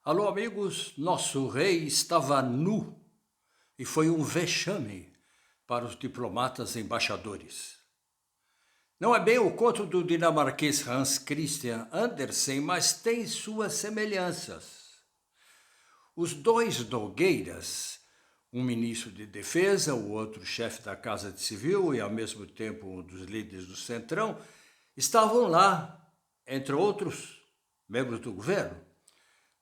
Alô, amigos, nosso rei estava nu e foi um vexame para os diplomatas embaixadores. Não é bem o conto do dinamarquês Hans Christian Andersen, mas tem suas semelhanças. Os dois Nogueiras, um ministro de defesa, o outro chefe da Casa de Civil e ao mesmo tempo um dos líderes do Centrão, estavam lá, entre outros membros do governo,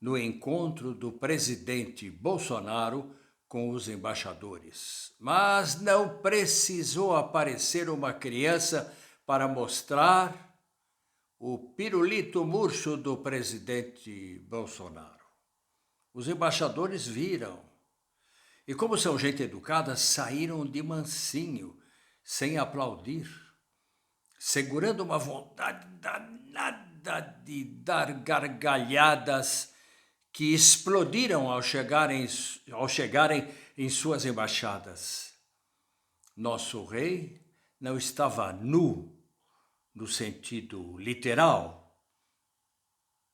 no encontro do presidente Bolsonaro com os embaixadores. Mas não precisou aparecer uma criança para mostrar o pirulito murcho do presidente Bolsonaro. Os embaixadores viram e, como são gente educada, saíram de mansinho, sem aplaudir, segurando uma vontade danada de dar gargalhadas que explodiram ao chegarem em suas embaixadas. Nosso rei não estava nu no sentido literal.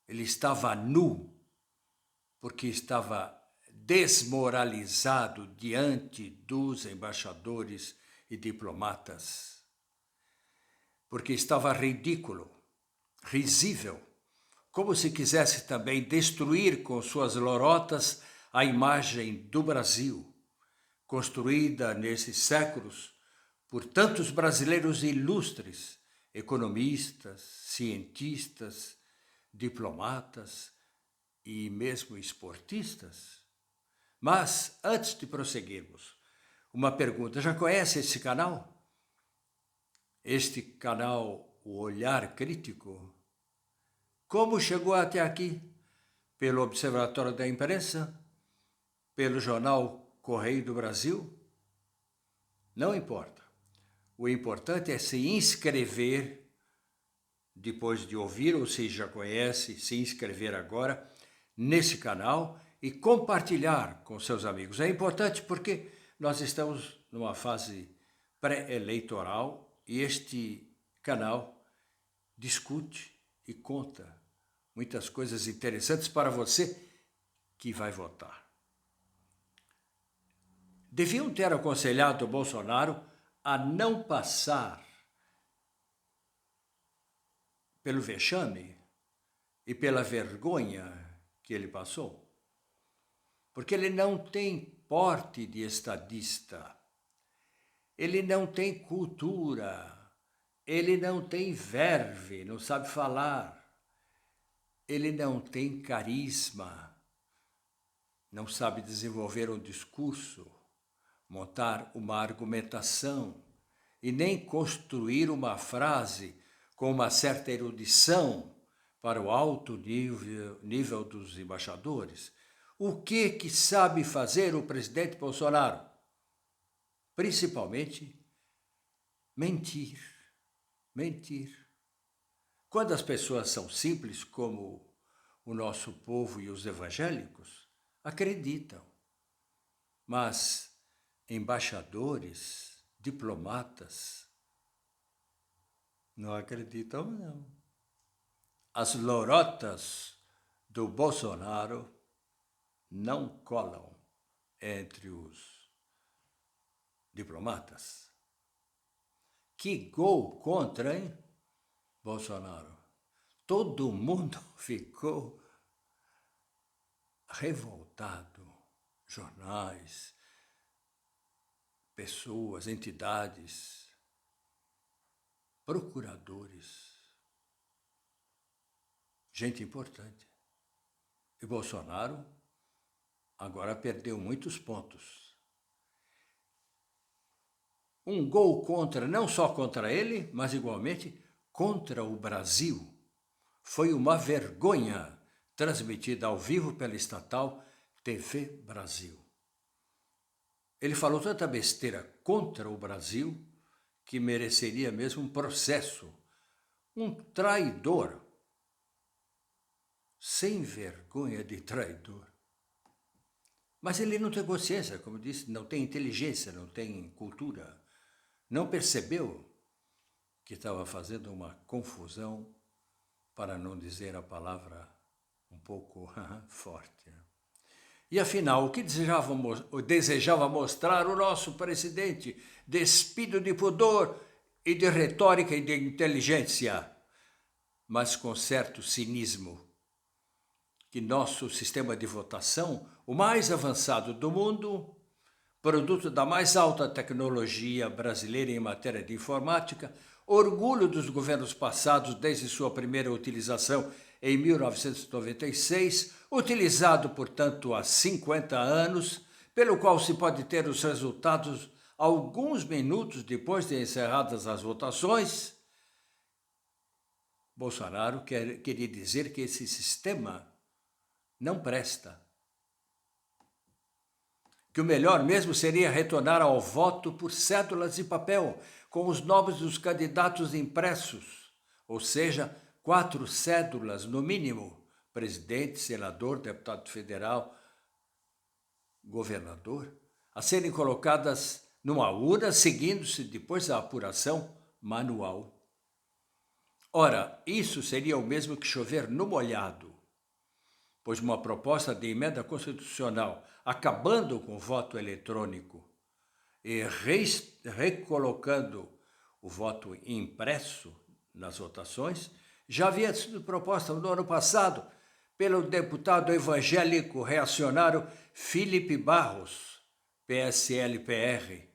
Ele estava nu porque estava desmoralizado diante dos embaixadores e diplomatas. Porque estava ridículo, risível, como se quisesse também destruir com suas lorotas a imagem do Brasil, construída nesses séculos por tantos brasileiros ilustres, economistas, cientistas, diplomatas e mesmo esportistas. Mas, antes de prosseguirmos, uma pergunta: já conhece esse canal? Este canal, o Olhar Crítico? Como chegou até aqui? Pelo Observatório da Imprensa? Pelo jornal Correio do Brasil? Não importa. O importante é se inscrever, depois de ouvir, ou se já conhece, se inscrever agora nesse canal e compartilhar com seus amigos. É importante porque nós estamos numa fase pré-eleitoral e este canal discute e conta muitas coisas interessantes para você que vai votar. Deviam ter aconselhado o Bolsonaro a não passar pelo vexame e pela vergonha que ele passou, porque ele não tem porte de estadista, ele não tem cultura, ele não tem verve, não sabe falar, ele não tem carisma, não sabe desenvolver um discurso, montar uma argumentação e nem construir uma frase com uma certa erudição para o alto nível dos embaixadores. O que sabe fazer o presidente Bolsonaro? Principalmente mentir. Mentir. Quando as pessoas são simples, como o nosso povo e os evangélicos, acreditam. Mas embaixadores, diplomatas, não acreditam, não. As lorotas do Bolsonaro não colam entre os diplomatas. Que gol contra, hein, Bolsonaro? Todo mundo ficou revoltado. Jornais, pessoas, entidades, procuradores, gente importante. E Bolsonaro agora perdeu muitos pontos. Um gol contra, não só contra ele, mas igualmente contra o Brasil. Foi uma vergonha transmitida ao vivo pela estatal TV Brasil. Ele falou tanta besteira contra o Brasil que mereceria mesmo um processo. Um traidor. Sem vergonha de traidor. Mas ele não tem consciência, como disse, não tem inteligência, não tem cultura. Não percebeu que estava fazendo uma confusão, para não dizer a palavra um pouco forte. E afinal, o que desejava mostrar o nosso presidente, despido de pudor e de retórica e de inteligência, mas com certo cinismo, que nosso sistema de votação, o mais avançado do mundo, produto da mais alta tecnologia brasileira em matéria de informática, orgulho dos governos passados desde sua primeira utilização em 1996, utilizado, portanto, há 50 anos, pelo qual se pode ter os resultados alguns minutos depois de encerradas as votações. Bolsonaro queria dizer que esse sistema não presta. Que o melhor mesmo seria retornar ao voto por cédulas de papel, com os nomes dos candidatos impressos, ou seja, 4 cédulas no mínimo: presidente, senador, deputado federal, governador, a serem colocadas numa urna, seguindo-se depois a apuração manual. Ora, isso seria o mesmo que chover no molhado, pois uma proposta de emenda constitucional acabando com o voto eletrônico e recolocando o voto impresso nas votações já havia sido proposta no ano passado pelo deputado evangélico reacionário Felipe Barros, PSL-PR,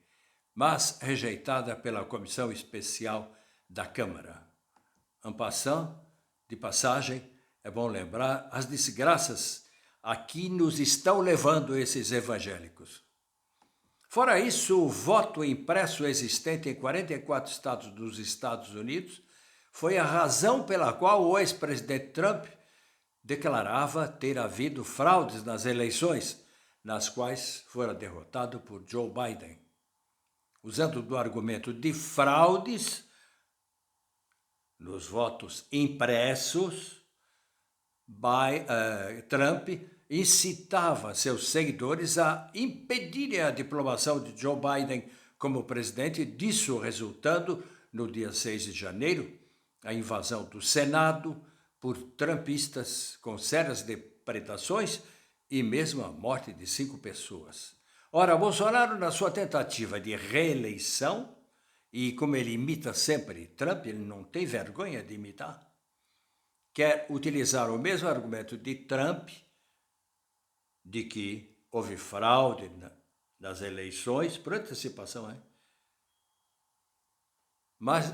mas rejeitada pela Comissão Especial da Câmara. En passant, de passagem, é bom lembrar as desgraças a que nos estão levando esses evangélicos. Fora isso, o voto impresso existente em 44 estados dos Estados Unidos foi a razão pela qual o ex-presidente Trump declarava ter havido fraudes nas eleições, nas quais fora derrotado por Joe Biden. Usando do argumento de fraudes nos votos impressos, Trump incitava seus seguidores a impedirem a diplomação de Joe Biden como presidente, disso resultando, no dia 6 de janeiro, a invasão do Senado por trumpistas com sérias depredações e mesmo a morte de 5 pessoas. Ora, Bolsonaro, na sua tentativa de reeleição, e como ele imita sempre Trump, ele não tem vergonha de imitar, quer utilizar o mesmo argumento de Trump, de que houve fraude nas eleições, por antecipação, mas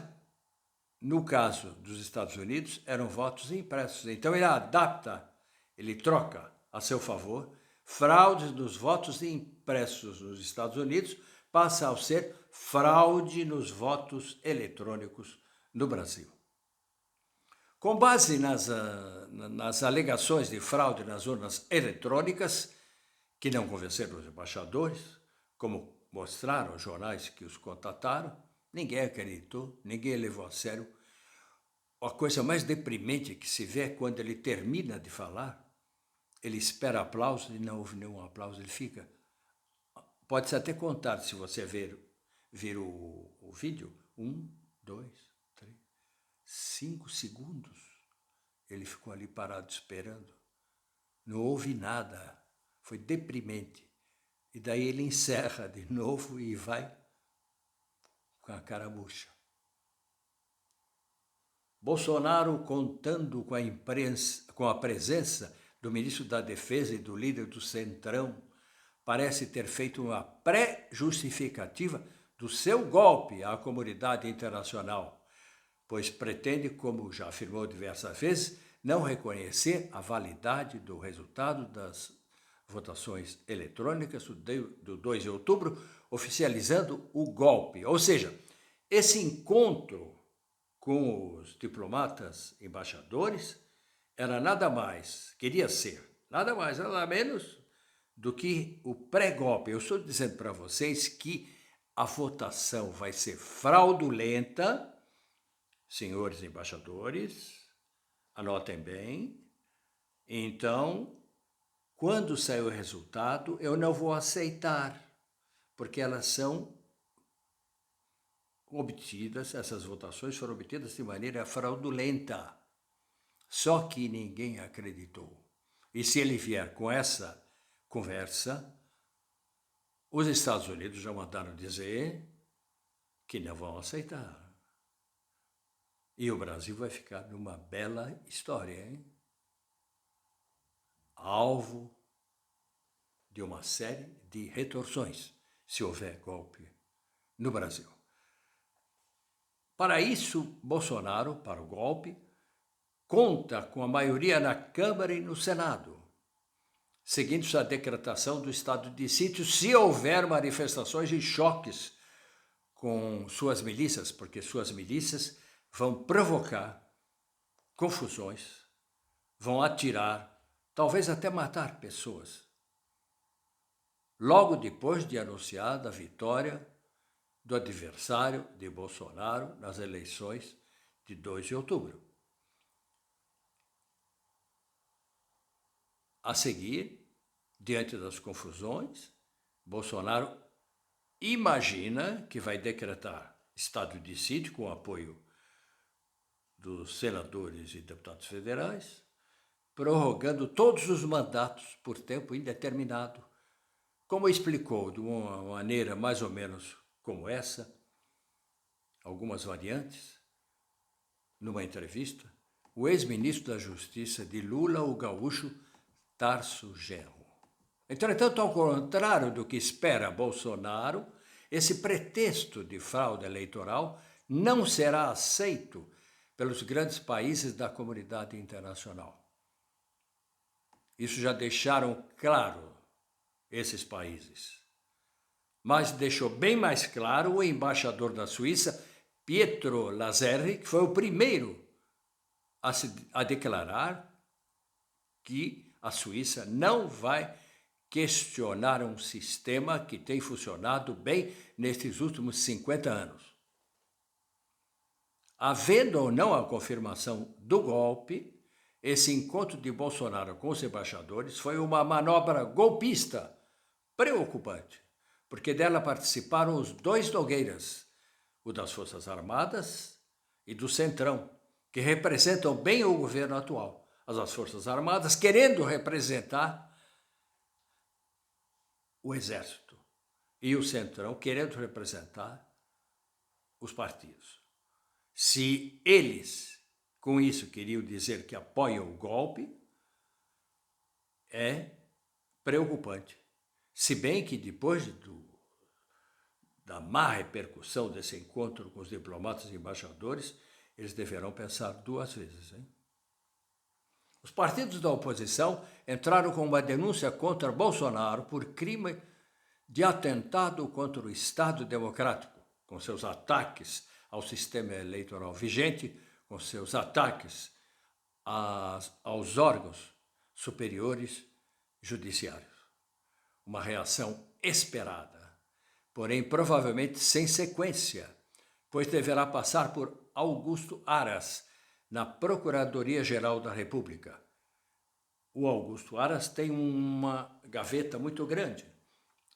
no caso dos Estados Unidos eram votos impressos. Então ele adapta, ele troca a seu favor, fraudes dos votos impressos nos Estados Unidos passa a ser fraude nos votos eletrônicos no Brasil. Com base nas alegações de fraude nas urnas eletrônicas, que não convenceram os embaixadores, como mostraram os jornais que os contataram, ninguém acreditou, ninguém levou a sério. A coisa mais deprimente que se vê é quando ele termina de falar, ele espera aplauso e não houve nenhum aplauso, ele fica. Pode-se até contar, se você ver o vídeo, 1, 2, 3, 5 segundos, ele ficou ali parado esperando. Não houve nada, foi deprimente. E daí ele encerra de novo e vai com a cara murcha. Bolsonaro, contando com a presença do ministro da Defesa e do líder do Centrão, parece ter feito uma pré-justificativa do seu golpe à comunidade internacional, pois pretende, como já afirmou diversas vezes, não reconhecer a validade do resultado das votações eletrônicas do 2 de outubro, oficializando o golpe. Ou seja, esse encontro com os diplomatas embaixadores era queria ser nada mais, nada menos do que o pré-golpe. Eu estou dizendo para vocês que a votação vai ser fraudulenta, senhores embaixadores, anotem bem. Então, quando sair o resultado, eu não vou aceitar, porque elas são obtidas, essas votações foram obtidas de maneira fraudulenta. Só que ninguém acreditou. E se ele vier com essa conversa, os Estados Unidos já mandaram dizer que não vão aceitar. E o Brasil vai ficar numa bela história, hein? Alvo de uma série de retorções, se houver golpe no Brasil. Para isso, Bolsonaro, para o golpe, conta com a maioria na Câmara e no Senado, seguindo a decretação do estado de sítio, se houver manifestações e choques com suas milícias, porque suas milícias vão provocar confusões, vão atirar, talvez até matar pessoas. Logo depois de anunciada a vitória do adversário de Bolsonaro nas eleições de 2 de outubro. A seguir, diante das confusões, Bolsonaro imagina que vai decretar estado de sítio com o apoio dos senadores e deputados federais, prorrogando todos os mandatos por tempo indeterminado, como explicou de uma maneira mais ou menos como essa, algumas variantes, numa entrevista, o ex-ministro da Justiça de Lula, o gaúcho Tarso Genro. Entretanto, ao contrário do que espera Bolsonaro, esse pretexto de fraude eleitoral não será aceito pelos grandes países da comunidade internacional. Isso já deixaram claro esses países. Mas deixou bem mais claro o embaixador da Suíça, Pietro Lazzari, que foi o primeiro a declarar que a Suíça não vai questionar um sistema que tem funcionado bem nestes últimos 50 anos. Havendo ou não a confirmação do golpe, esse encontro de Bolsonaro com os embaixadores foi uma manobra golpista preocupante, porque dela participaram os 2 Nogueiras, o das Forças Armadas e do Centrão, que representam bem o governo atual. As Forças Armadas querendo representar o Exército e o Centrão querendo representar os partidos. Se eles, com isso, queriam dizer que apoiam o golpe, é preocupante. Se bem que depois da má repercussão desse encontro com os diplomatas e embaixadores, eles deverão pensar 2 vezes, hein? Os partidos da oposição entraram com uma denúncia contra Bolsonaro por crime de atentado contra o Estado Democrático, com seus ataques ao sistema eleitoral vigente, com seus ataques aos órgãos superiores judiciários. Uma reação esperada, porém provavelmente sem sequência, pois deverá passar por Augusto Aras, na Procuradoria-Geral da República. O Augusto Aras tem uma gaveta muito grande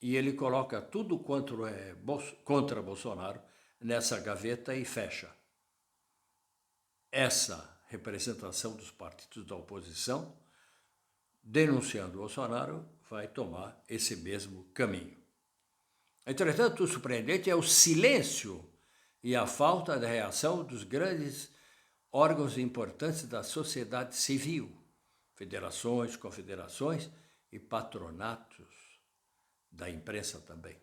e ele coloca tudo quanto é contra Bolsonaro nessa gaveta e fecha. Essa representação dos partidos da oposição, denunciando Bolsonaro, vai tomar esse mesmo caminho. Entretanto, o surpreendente é o silêncio e a falta de reação dos grandes órgãos importantes da sociedade civil, federações, confederações e patronatos da imprensa também.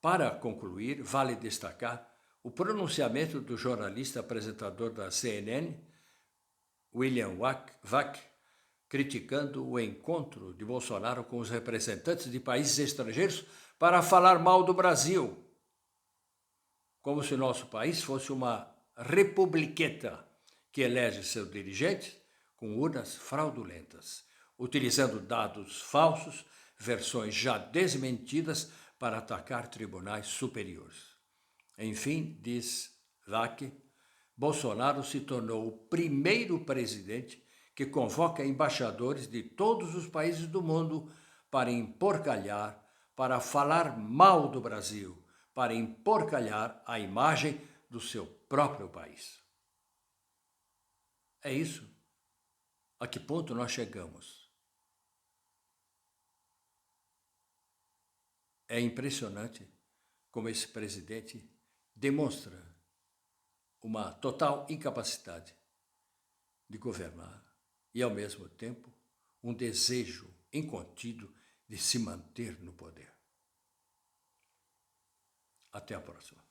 Para concluir, vale destacar o pronunciamento do jornalista apresentador da CNN, William Vac, criticando o encontro de Bolsonaro com os representantes de países estrangeiros para falar mal do Brasil, como se nosso país fosse uma republiqueta que elege seus dirigentes com urnas fraudulentas, utilizando dados falsos, versões já desmentidas para atacar tribunais superiores. Enfim, diz Vac, Bolsonaro se tornou o primeiro presidente que convoca embaixadores de todos os países do mundo para emporcalhar, para falar mal do Brasil, para emporcalhar a imagem do seu próprio país. É isso. a que ponto nós chegamos. É impressionante como esse presidente demonstra uma total incapacidade de governar e, ao mesmo tempo, um desejo incontido de se manter no poder. Até a próxima.